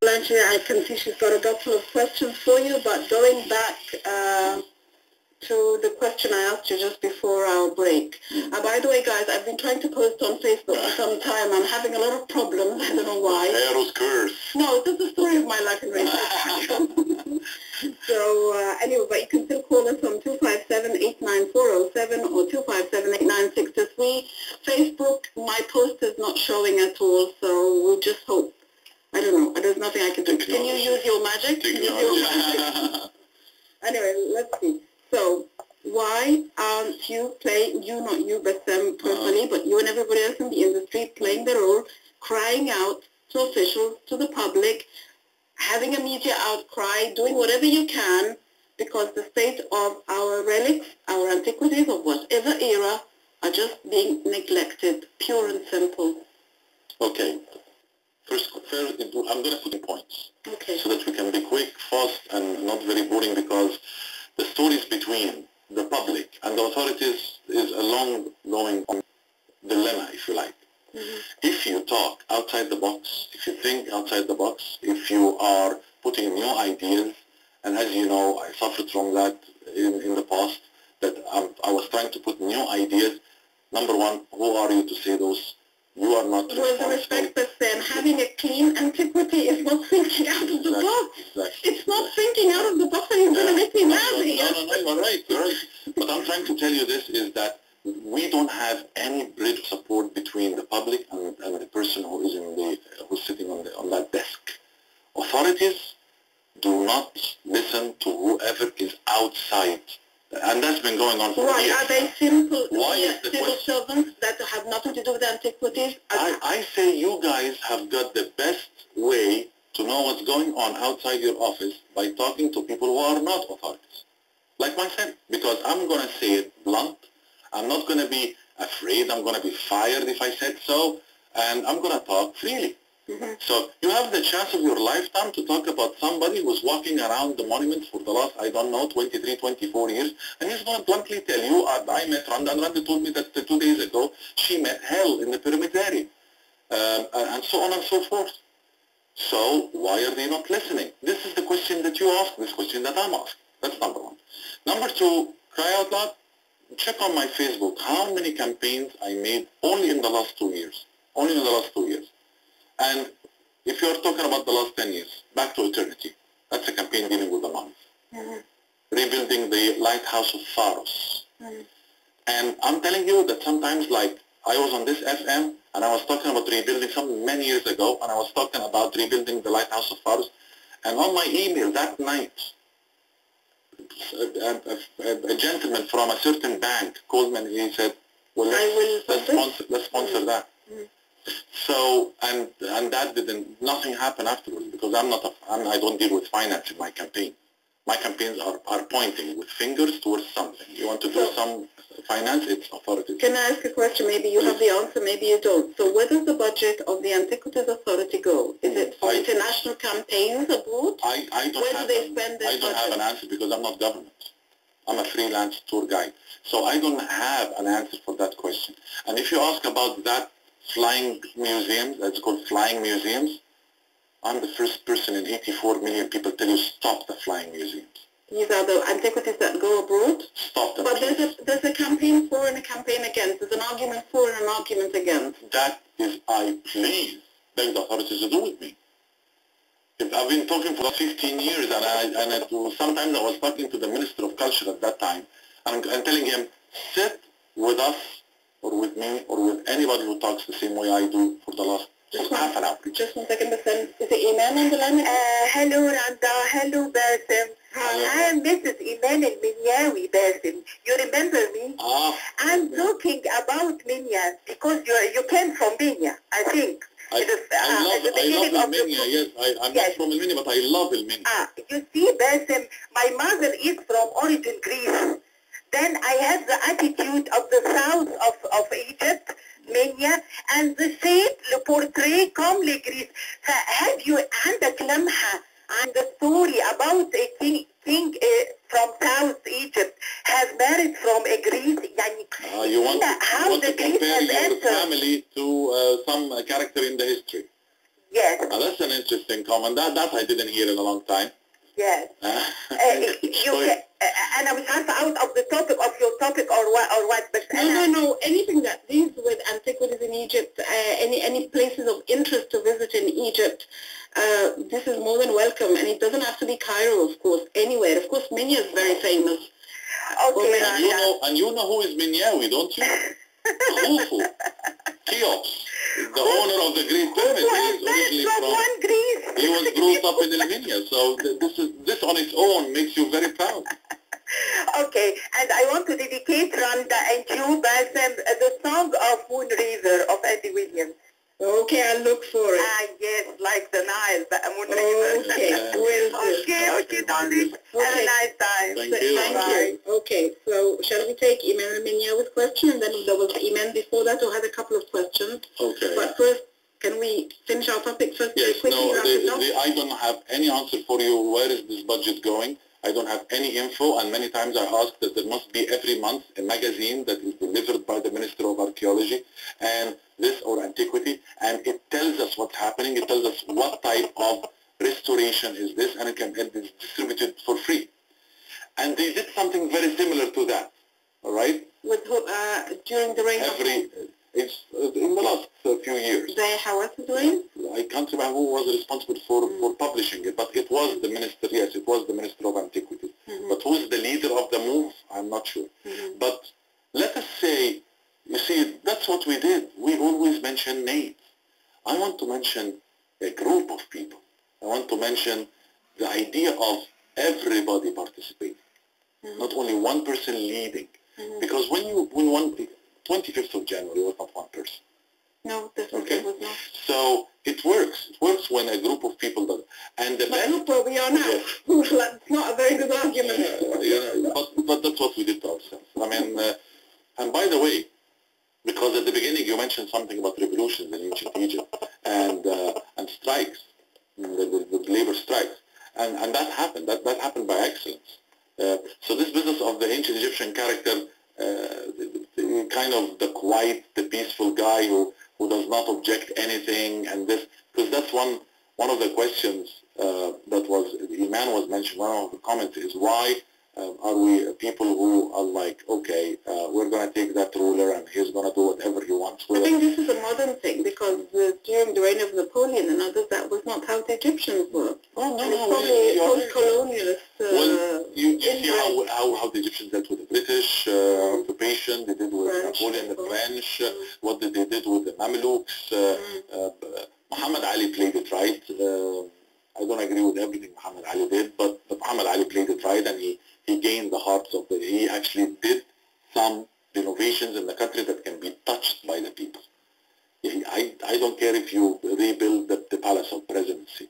Actually, I can see she's got a couple of questions for you, but going back to the question I asked you just before our break. By the way, guys, I've been trying to post on Facebook for some time. I'm having a lot of problems. I don't know why. Pharaoh's curse. No, this is the story of my life in radio. So anyway, but you can still call us on 257-89407 or 257-89623. Facebook, my post is not showing at all, so we'll just hope. I don't know. There's nothing I can do. Can you use your magic? Anyway, let's see. So, why aren't you playing, you, not you, but them personally, but you and everybody else in the industry playing the role, crying out to officials, to the public, having a media outcry, doing whatever you can, because the state of our relics, our antiquities of whatever era, are just being neglected, pure and simple. Okay. First, I'm going to put in points, okay, so that we can be quick, fast, and not very boring, because the stories between the public and the authorities is a long-going dilemma, if you like. If you talk outside the box, if you think outside the box, if you are putting new ideas, and as you know, I suffered from that in the past, that I was trying to put new ideas. Number one, who are you to say those? You are not responsible. With respect, Bessem, having a clean antiquity is not thinking out of the box. Exactly. It's not thinking out of the box, and you're going to make me mad here. No, you're right. But I'm trying to tell you this is that we don't have any bridge of support between the public and the person who is who's sitting on that desk. Authorities do not listen to whoever is outside. And that's been going on for years. Why? Are they simple civil servants that have nothing to do with antiquities? I say you guys have got the best way to know what's going on outside your office by talking to people who are not authorities. Like myself, because I'm going to say it blunt. I'm not going to be afraid. I'm going to be fired if I said so. And I'm going to talk freely. So you have the chance of your lifetime to talk about somebody who's walking around the monument for the last, I don't know, 23, 24 years, and he's going to bluntly tell you, I met Randa, and Randa told me that 2 days ago she met hell in the pyramid area, and so on and so forth. So why are they not listening? This is the question that you ask, this question that I'm asking. That's number one. Number two, cry out loud, check on my Facebook how many campaigns I made only in the last 2 years. Only in the last 2 years. And if you're talking about the last 10 years, back to eternity, that's a campaign dealing with the mummies. Rebuilding the lighthouse of Pharos. And I'm telling you that sometimes, like, I was on this FM, and I was talking about rebuilding something many years ago, and I was talking about rebuilding the lighthouse of Pharos, and on my email that night, a gentleman from a certain bank called me and he said, well, let's sponsor that. So, and that nothing happened afterwards, because I don't deal with finance in my campaign. My campaigns are pointing with fingers towards something. You want to do some finance, it's authorities. Can I ask a question? Maybe you have the answer, maybe you don't. So where does the budget of the Antiquities Authority go? Is it for international campaigns abroad? I don't have an answer, because I'm not government. I'm a freelance tour guide. So I don't have an answer for that question. And if you ask about that flying museums, it's called flying museums, I'm the first person in 84 million people tell you stop the flying museums. These are the antiquities that go abroad? Stop them. But there's a campaign for and a campaign against. There's an argument for and an argument against. That is, I please beg the authorities to do with me. I've been talking for 15 years, and sometimes I was talking to the Minister of Culture at that time, and telling him, sit with us, or with me, or with anybody who talks the same way I do for the last half an hour. Just 1 second, Bessam. Is it Iman on the line? Hello, Randa. Hello, Basim. I am Mrs. Iman al-Minyawi, Basim. You remember me? I'm talking about Minya, because you came from Minya, I think. I love Al-Minya, yes. I'm not from Al-Minya, but I love Al-Minya. You see, Basim, my mother is from origin Greece. Then I had the attitude of the south of Egypt, Minya, and the state, the portrait, come Greece. Have you عندك لمحة عن the story about a king from South Egypt has married from a Greece? You want to compare your family to some character in the history? Yes. That's an interesting comment. from, and that I didn't hear in a long time. Yes. أنا مش عارفة out of the topic of your topic or what, but no, anything that deals with antiquities in Egypt, any places of interest to visit in Egypt, this is more than welcome, and it doesn't have to be Cairo, of course, anywhere. Of course, Minya is very famous. Okay. And you know who is Minyawi, don't you? Khufu, Cheops, the owner of the Great Pyramid. He is originally from Greece. He was brought up in Minya, so this on its own makes you very proud. Okay, and I want to dedicate Randa and you, Bessem, the song of Moon River of Eddie Williams. Okay, I'll look for it. Yes, like the Nile, Moon River. Okay, will do. Okay, darling. Have a nice time. Thank you. Okay, so shall we take Iman Minya with questions, and then there was Iman before that who had a couple of questions. Okay. But first, can we finish our topic first? Yes, quickly? I don't have any answer for you. Where is this budget going? I don't have any info, and many times I ask that there must be every month a magazine that is delivered by the Minister of Archaeology and this or antiquity, and it tells us what's happening. It tells us what type of restoration is this, and it can be distributed for free. And they did something very similar to that, all right? With during the reign It's in the last few years. The Hawas's reign? I can't remember who was responsible for publishing it, but it was the minister, yes, it was the Minister of Antiquities. But who's the leader of the move, I'm not sure. But let us say, you see, that's what we did. We always mention names. I want to mention a group of people. I want to mention the idea of everybody participating, not only one person leading. Because when 25th of January was not one person. No, definitely was not. So it works. It works when a group of people does. And the best. Look where we are now. That's not a very good argument. But that's what we did to ourselves. I mean, and by the way, because at the beginning you mentioned something about revolutions in ancient Egypt and strikes, the labor strikes, and that happened. That happened by excellence. So this business of the ancient Egyptian character. Kind of the quiet, the peaceful guy who does not object anything, and this, because that's one of the questions that was Iman was mentioned. One of the comments is why are we people who are like, okay, we're going to take that ruler and he's going to do whatever he wants with I think this is a modern thing, because during the reign of Napoleon and others, that was not how the Egyptians were. Oh no, probably post-colonialist. Well, you see how the Egyptians dealt with the British occupation, they did with Napoleon, the French, what they did with the Mamelukes. Muhammad Ali played it right. I don't agree with everything Muhammad Ali did, but Muhammad Ali played it right, and he gained the hearts of he actually did some renovations in the country that can be touched by the people. I don't care if you rebuild the Palace of Presidency.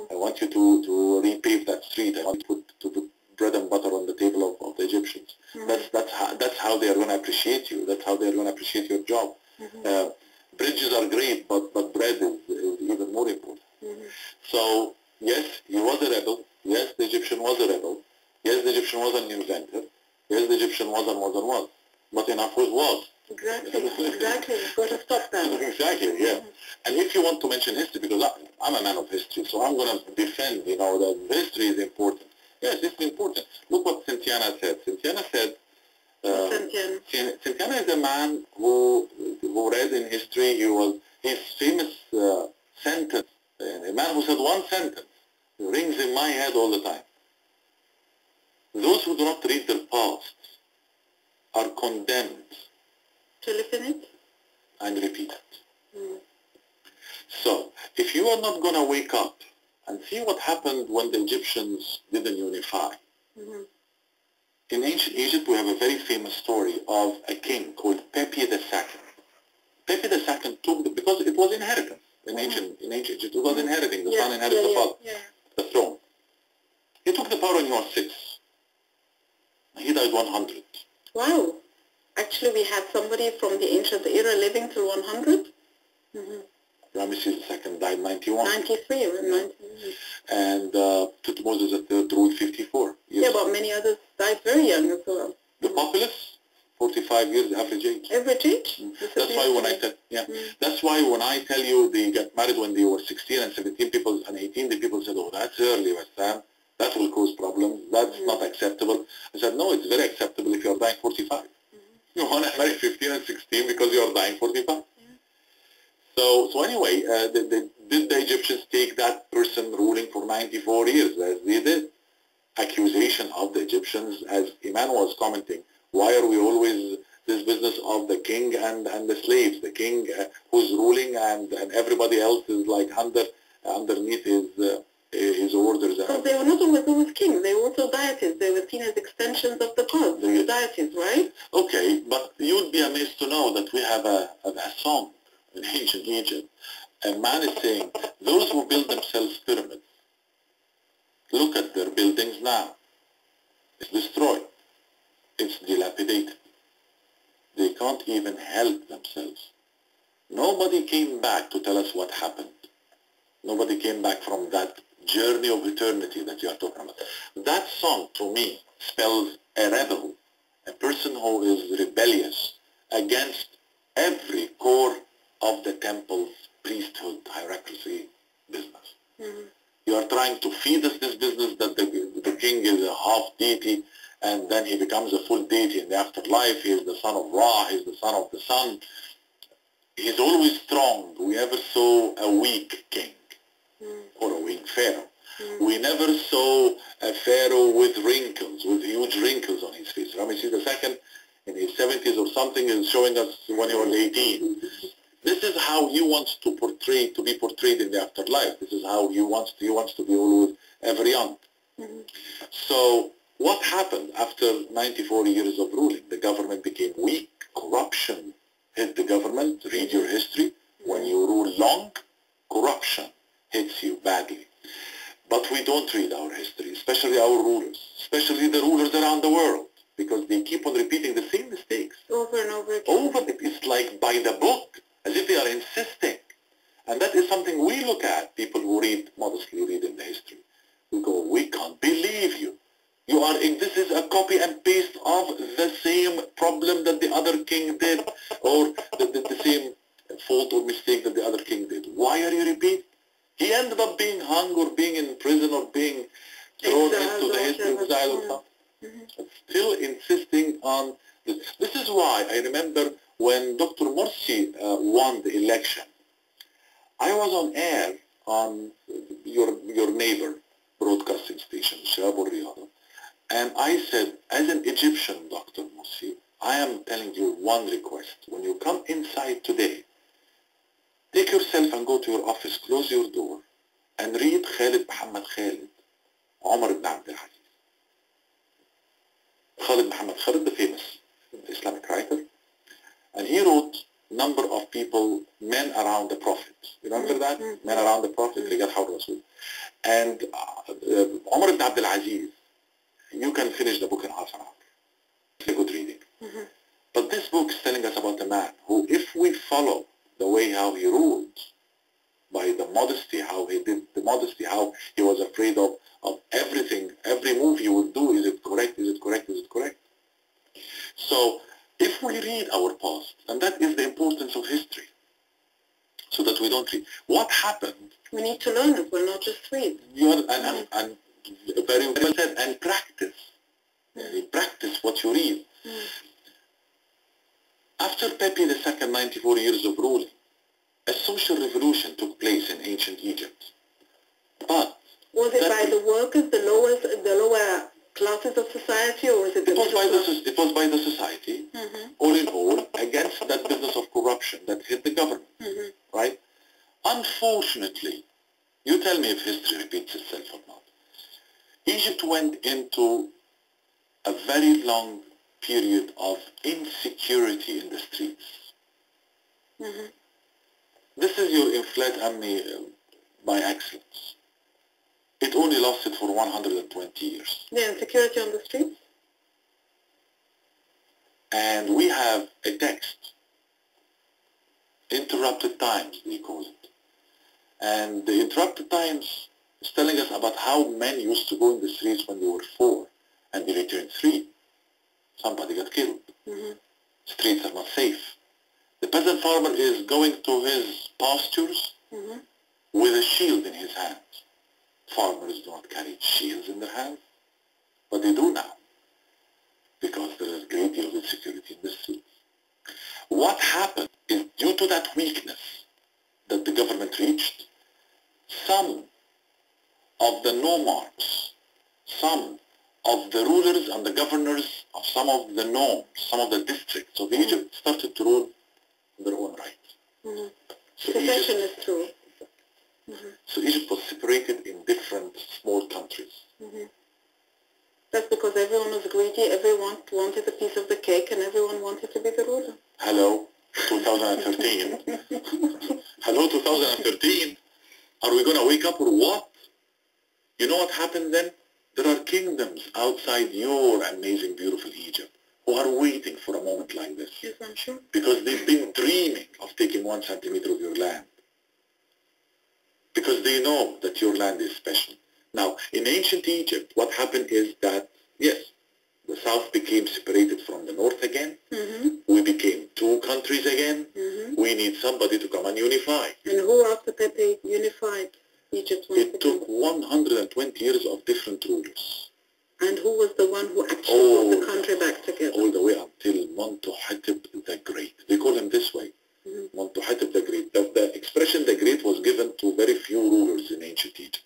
I want you to repave that street. I want you to put bread and butter on the table of the Egyptians. That's how they are going to appreciate you. That's how they are going to appreciate your job. Bridges are great, but bread is even more important. So yes, he was a rebel. Yes, the Egyptian was a rebel. Yes, the Egyptian was an inventor. Yes, the Egyptian was. But enough was. Exactly. We've got to stop that. Exactly, yeah. And if you want to mention history, because I'm a man of history, so I'm going to defend, that history is important. Yes, it's important. Look what Cynthiana said. Cynthiana said, Cynthiana is a man who read in history, his famous sentence, a man who said one sentence, rings in my head all the time. Those who do not read their past are condemned to live in it and repeat it. So if you are not going to wake up and see what happened when the Egyptians didn't unify. In ancient Egypt we have a very famous story of a king called Pepi II. Pepi II took because it was inheritance in ancient Egypt. It was inheriting. The son inherits the father, the throne. He took the power when he was 6. He died 100. Wow. Actually, we had somebody from the ancient era living till 100. Ramesses II died 91. 93, or 90. And Tutmosis III ruled 54 years. Yeah, but many others died very young as well. The populace, 45 years average age. Average age? That's why when I tell you they got married when they were 16 and 17 people and 18, the people ago. That's early, Bessam. That will cause problems. That's not acceptable. I said, no, it's very acceptable if you're dying 45. You want to marry 15 and 16 because you're dying 45. So anyway, did the Egyptians take that person ruling for 94 years, as they did? Accusation of the Egyptians, as Iman was commenting, why are we always this business of the king and the slaves, the king who's ruling and everybody else is like underneath his orders. Because they were not always kings, they were also deities. They were seen as extensions of the gods, the deities, right? Okay, but you'd be amazed to know that we have a song in ancient Egypt. A man is saying, those who build themselves pyramids, look at their buildings now. It's destroyed. It's dilapidated. They can't even help themselves. Nobody came back to tell us what happened. Nobody came back from that journey of eternity that you are talking about. That song, to me, spells a rebel, a person who is rebellious against every core of the temple's priesthood hierarchy business. Mm-hmm. You are trying to feed us this business that the king is a half deity, and then he becomes a full deity in the afterlife. He is the son of Ra, he is the son of the sun. He's always strong. We never saw a weak king or a weak pharaoh. We never saw a pharaoh with wrinkles, with huge wrinkles on his face. Ramesses II in his 70s or something is showing us when he was 18. This is how he wants to be portrayed in the afterlife. This is how he wants to be always ever young. So what happened after 94 years of ruling? The government became weak. Corruption hit the government. Read your history. When you rule long, corruption hits you badly. But we don't read our history, especially our rulers, especially the rulers around the world, because they keep on repeating the same mistakes. Over and over again. It's like by the book, as if they are insisting. And that is something we look at, people who modestly read in the history. We go, we can't believe you. This is a copy and paste of the same problem that the other king did, or the same fault or mistake that the other king did. Why are you repeating? He ended up being hung or being in prison or being thrown into the history of exile or something. Still insisting on this. This is why I remember when Dr. Morsi won the election, I was on air on your neighbor broadcasting station, Shabab al-Riyadh, and I said, as an Egyptian, Dr. Morsi, I am telling you one request. When you come inside today, take yourself and go to your office, close your door, and read Khalid Muhammad Khalid, Omar ibn Abd al-Aziz. Khalid Muhammad Khalid, the famous Islamic writer, and he wrote number of people, men around the Prophet. You remember that? Men around the Prophet, Rijal Hawla Rasul. And Omar ibn Abd al-Aziz, you can finish the book in half an hour. It's a good reading. But this book is telling us about a man who, if we follow the way how he ruled, by the modesty, how he did the modesty, how he was afraid of everything, every move he would do, is it correct, is it correct, is it correct? So if we read our past, and that is the importance of history, so that we don't read. What happened? We need to learn it, we'll not just read. And very well said, and practice. Practice what you read. After Pepi II, 94 years of ruling, a social revolution took place in ancient Egypt. But was it by the workers, the lower classes of society, or was it? It was by the society, all in all, against that business of corruption that hit the government, right? Unfortunately, you tell me if history repeats itself or not. Egypt went into a very long period of insecurity in the streets. This is your inflat amni by excellence. It only lasted for 120 years. The insecurity on the streets? And we have a text, Interrupted Times, they call it. And the Interrupted Times is telling us about how men used to go in the streets when they were 4 and they returned 3. Somebody got killed. Streets are not safe. The peasant farmer is going to his pastures with a shield in his hand farmers do not carry shields in their hands, but they do now, because there is a great deal of insecurity in the streets. What happened is, due to that weakness that the government reached, some of the nomarchs, some of the rulers and the governors of some of the nomes, some of the districts of Egypt started to rule in their own right. Secessionist rule. So Egypt was separated in different small countries. That's because everyone was greedy, everyone wanted a piece of the cake, and everyone wanted to be the ruler. Hello, 2013. Hello, 2013. Are we going to wake up or what? You know what happened then? There are kingdoms outside your amazing, beautiful Egypt who are waiting for a moment like this. Yes, I'm sure. Because they've been dreaming of taking 1 centimeter of your land. Because they know that your land is special. Now, in ancient Egypt, what happened is that, yes, the south became separated from the north again. We became 2 countries again. We need somebody to come and unify. And who after Pepe unified Egypt? It took 120 years of different rulers. And who was the one who actually brought the country back together? All the way until Montuhatib the Great. They call him this way. Montuhatib the Great. The expression the Great was given to very few rulers in ancient Egypt.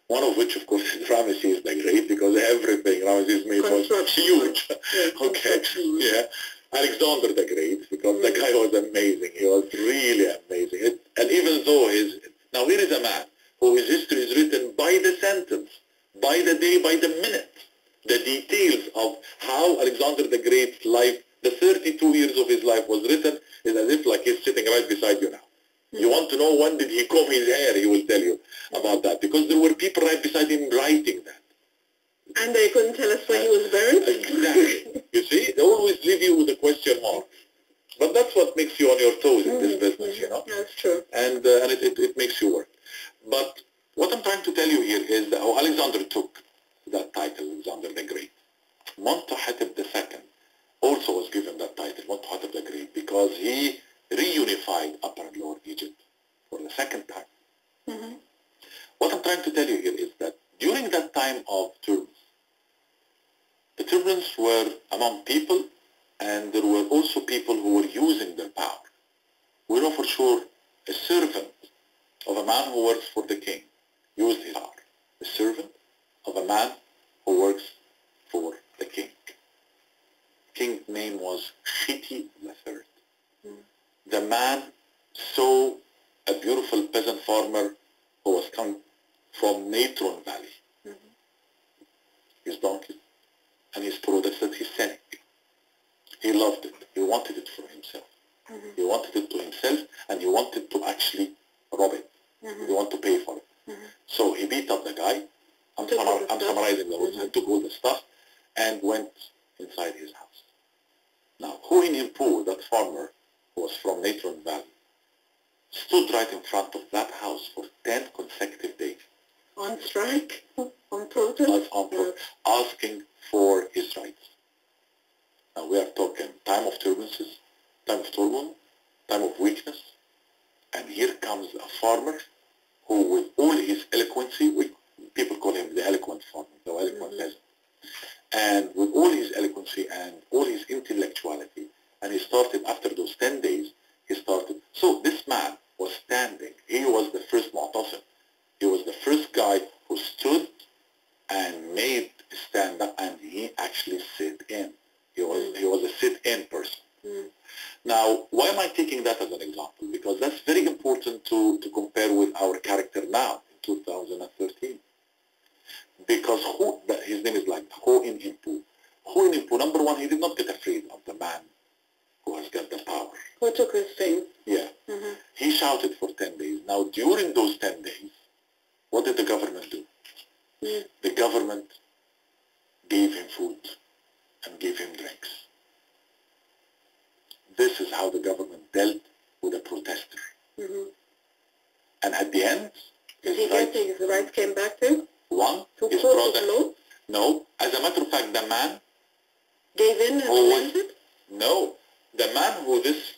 One of which, of course, is Ramesses the Great, because everything Ramesses made was huge. Okay, yeah. Alexander the Great, because the guy was amazing. He was really amazing. And even though now here is a man whose history is written by the sentence, by the day, by the minute. The details of how Alexander the Great's life, the 32 years of his life was written, is as if like he's sitting right beside you now. You want to know when did he comb his hair, he will tell you about that, because there were people right beside him writing that. And they couldn't tell us where he was buried? Exactly. You see, they always leave you with a question mark. But that's what makes you on your toes in this business, you know. That's true. And it makes you work. But what I'm trying to tell you here is that how Alexander took that title, Alexander the Great. Montuhatib II also was given that title, Montuhatib the Great, because he reunified Upper and Lower Egypt for the second time. What I'm trying to tell you here is that during that time of turbulence, the turbulence were among people, and there were also people who were using their power. We know for sure a servant of a man who works for the king used his power. A servant of a man who works for the king. King's name was Khiti III. The man saw a beautiful peasant farmer who was coming from Natron Valley. His donkey and his products that he's selling. He loved it. He wanted it for himself. He wanted it to himself, and he wanted to actually rob it. He wanted to pay for it. So he beat up the guy. I'm summarizing the rules. He took all the stuff and went inside his house. Now, Hu-in-Himpu, that farmer who was from Natron Valley, stood right in front of that house for 10 consecutive days. On strike? On protest? Asking for his rights. Now we are talking time of turbulences, time of turmoil, time of weakness, and here comes a farmer who, with all his eloquency, people call him the eloquent farmer, the eloquent peasant, and with all his eloquency and all his intellectuality, and he started, after those 10 days, he started. So this man was standing. He was the first Mu'tasim. He was the first guy who stood and made a stand-up, and he actually sit in. He was a sit-in person. Now, why am I taking that as an example? Because that's very important to compare with our character now, in 2013. Because his name is like Hu-in-Himpu. Hu-in-Himpu, number one, he did not get afraid of the man who has got the power. Who took his thing? Yeah. He shouted for 10 days. Now, during those 10 days, what did the government do? The government gave him food and gave him drinks. This is how the government dealt with a protester. And at the end, did he get his rights came back to him? One, his product. No, as a matter of fact, the man gave in and relented? No, the man who this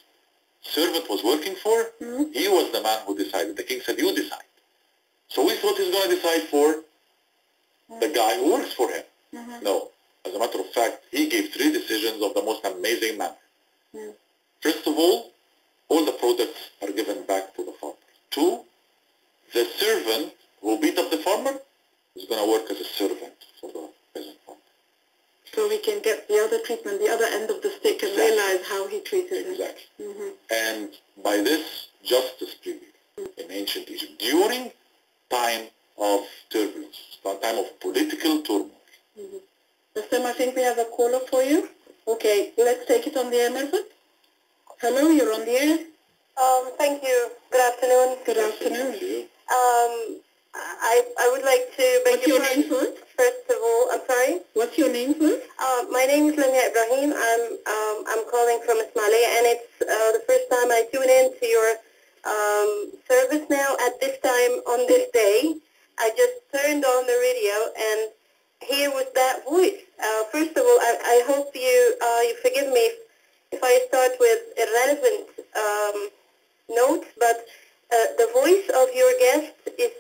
servant was working for, he was the man who decided. The king said, you decide. So we thought he's going to decide for the guy who works for him. No. As a matter of fact, he gave 3 decisions of the most amazing manner. First of all the products are given back to the farmer. 2, the servant who beat up the farmer is going to work as a servant for the peasant farmer. So we can get the other treatment, the other end of the stick, and realize how he treated him. Exactly. And by this, justice prevailed in ancient Egypt during time of turbulence, time of political turmoil. Bessem, I think we have a caller for you. Okay, let's take it on the air, Merfat. Hello, you're on the air. Thank you. Good afternoon. Good afternoon. I would like to beg What's your name first? First of all, I'm sorry? What's your name first? My name is Lamia Ibrahim. I'm calling from Ismailia, and it's the first time I tune in to your service now at this time on this day. I just turned on the radio, and here was that voice. First of all, I hope you forgive me if I start with irrelevant notes, but the voice of your guest is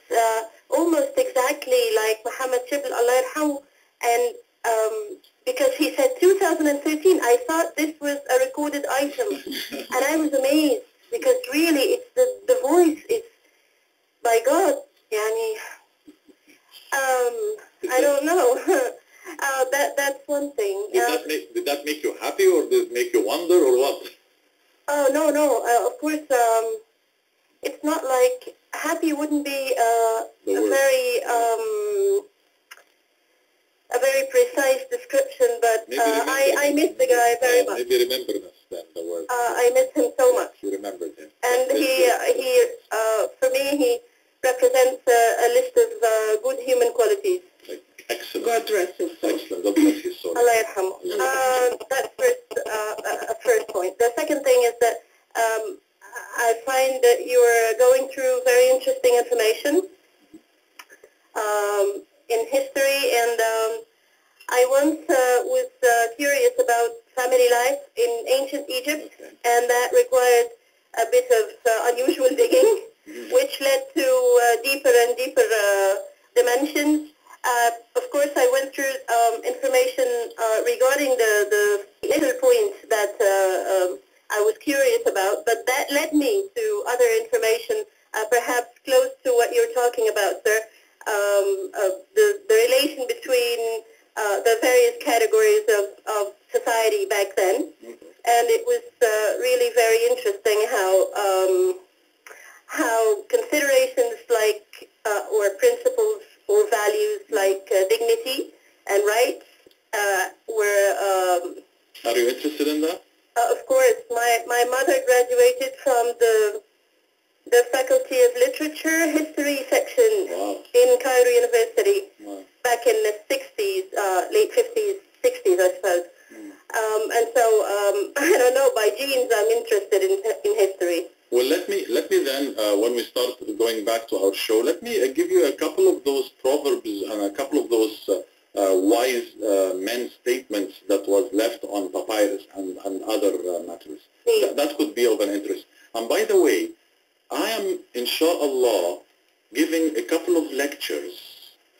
almost exactly like Muhammad Shibl, Allah yarhamu, and because he said 2013, I thought this was a recorded item, and I was amazed, because really it's the voice is, by God, yani, I don't know. That's one thing. Did that make you happy, or did it make you wonder, or what? Oh, no. Of course, it's not like happy wouldn't be a very precise description, but I miss the guy very much. Maybe remember that the word. I miss him so much. You remembered him. And he for me, he represents a list of good human qualities. Excellent. God rest his soul. Excellent. God bless his soul. Allah yarhamu. That's first point. The second thing is that I find that you are going through very interesting information in history, and I once was curious about family life in ancient Egypt, and that required a bit of unusual digging, which led to deeper and deeper dimensions. Of course, I went through information regarding the little points that I was curious about, but that led me to other information, perhaps close to what you're talking about, sir. The relation between the various categories of society back then, and it was really very interesting how considerations like or principles or values like dignity and rights were. Are you interested in that? Of course, my mother graduated from the Faculty of Literature History section in Cairo University back in the 60s, late 50s, 60s, I suppose. And so, I don't know, by genes I'm interested in history. Well, let me then, when we start going back to our show, let me give you a couple of those proverbs and a couple of those wise men's statements that was left on papyrus and other matters. That could be of an interest. And by the way, I am, inshallah, giving a couple of lectures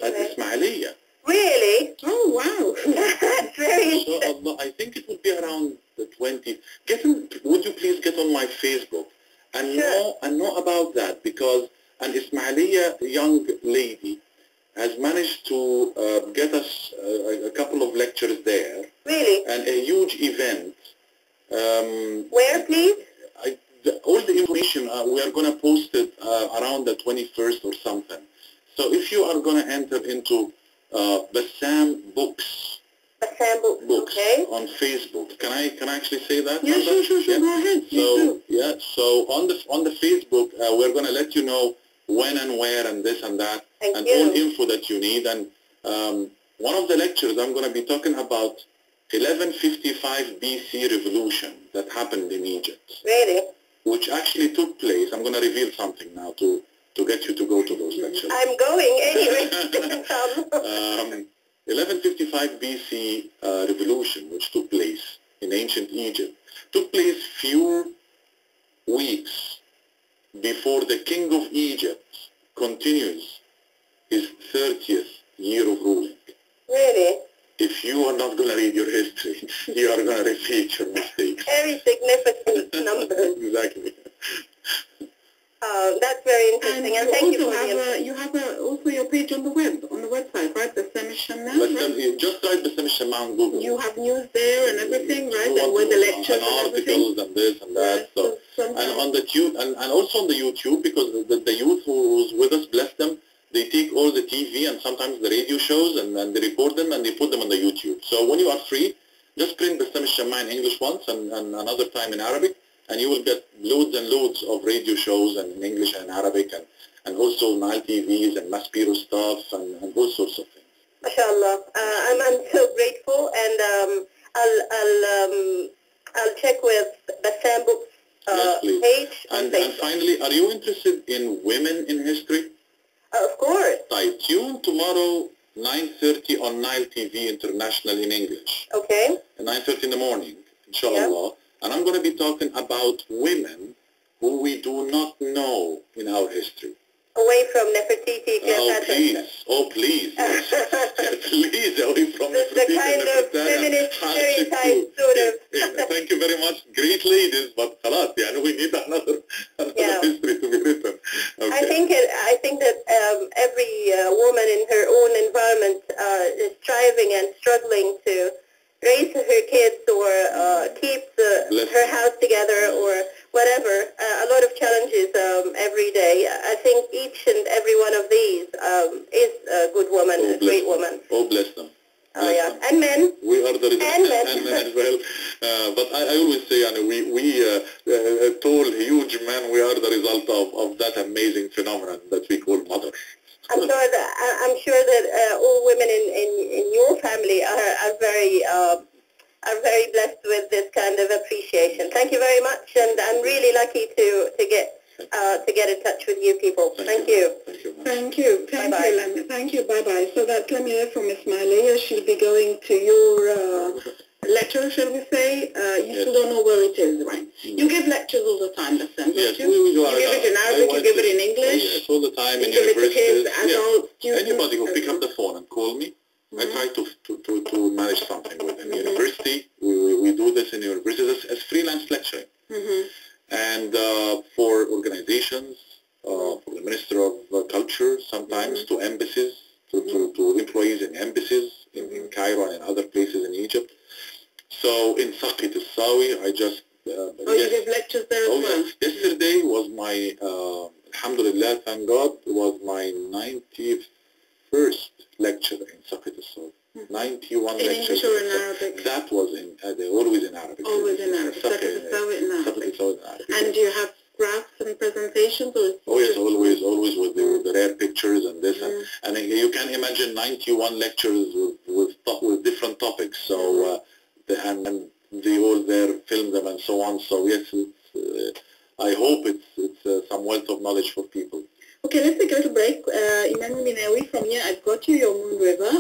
at Ismailia. Really? Oh, wow. That's very interesting. Inshallah, I think it would be around the 20th. Would you please get on my Facebook and know about that, because an Ismailia young lady has managed to get us a couple of lectures there. Really? And a huge event. Where, please? All the information, we are going to post it around the 21st or something. So if you are going to enter into Bessam Books, okay, on Facebook, can I actually say that? Yeah, sure, go ahead. So on the Facebook, we're going to let you know when and where and this and that, and all info that you need. And one of the lectures I'm going to be talking about 1155 BC revolution that happened in Egypt. Really? Which actually took place. I'm going to reveal something now to get you to go to those lectures. I'm going anyway. 1155 BC revolution, which took place in ancient Egypt, took place few weeks before the king of Egypt continues his 30th year of ruling. Really? If you are not going to read your history, you are going to repeat your mistakes. Very significant numbers. Exactly. That's very interesting, and thank you for the you have also your page on the website, right? Bessam الشماع, right? Just write Bessam الشماع on Google. You have news there and everything, right? And with the lectures and articles and this and that. Right. So, and on the and also on the YouTube, because the youth who's with us, bless them, they take all the TV and sometimes the radio shows and they record them and they put them on the YouTube. So when you are free, just print Bessam الشماع in English once and another time in Arabic, and you will get loads and loads of radio shows and in English and Arabic and also Nile TVs and Maspiro stuff and all sorts of things. MashaAllah. I'm so grateful, and I'll check with Bessam Books page on Facebook. And finally, are you interested in women in history? Of course. Right. Tune tomorrow 9:30 on Nile TV International in English. Okay. At 9:30 in the morning, inshallah. Yeah. And I'm going to be talking about women who we do not know in our history. Away from Nefertiti, Cleopatra. Oh, please. Yes. Please, away from Nefertiti. The kind of feminist stereotype, sort of. Thank you very much. Great ladies, but khalas, we need another history to be written. Okay. I think that every woman in her own environment is striving and struggling to raise her kids or keep her house together or whatever. A lot of challenges every day. I think each and every one of these is a good woman, a great woman. Oh, bless them. Bless them. And men. We are the result. And men. And men as well. But I always say, we tall, huge men, we are the result of that amazing phenomenon that we call mother. I'm sure that all women in your family are very blessed with this kind of appreciation. Thank you very much, and I'm really lucky to get in touch with you people. Thank you. Thank you. Lamia. Thank you. Bye-bye. So that's Lamia from Ismailia. She'll be going to your lecture, shall we say. You still don't know where it is, right? You give lectures all the time, Bessam, don't you? You give it in Arabic, you give it in English. Yes, all the time in universities. You give it to kids, adults, students. Anybody who pick up the phone and call me, I try to manage something with them. University, we do this in universities as freelance lecturing. And for organizations, for the Minister of Culture, sometimes to embassies, to employees in embassies in Cairo and in other places in Egypt. So in Saqit al-Sawi, I just... you give lectures there as well? Yesterday was my, alhamdulillah, thank God, was my 91st lecture in Saqit al-Sawi. 91 in lectures. English or in Arabic? That was always in Arabic. Always in Arabic. Saqit al-Sawi in Arabic. And do you have graphs and presentations? Or yes, always with the rare pictures and this. And you can imagine 91 lectures with different topics. So, and they all there film them and so on. So yes, I hope it's some wealth of knowledge for people. Okay, let's take a little break. Imam Minawi from here, I've got you, your Moon River.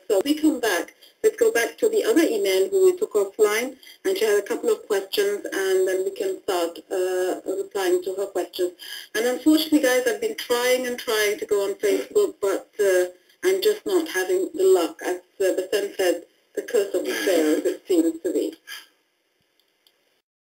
So we come back. Let's go back to the other Iman who we took offline, and she had a couple of questions, and then we can start replying to her questions. And unfortunately, guys, I've been trying to go on Facebook, but I'm just not having the luck. As Bessam said, the curse of the pharaohs, it seems to be.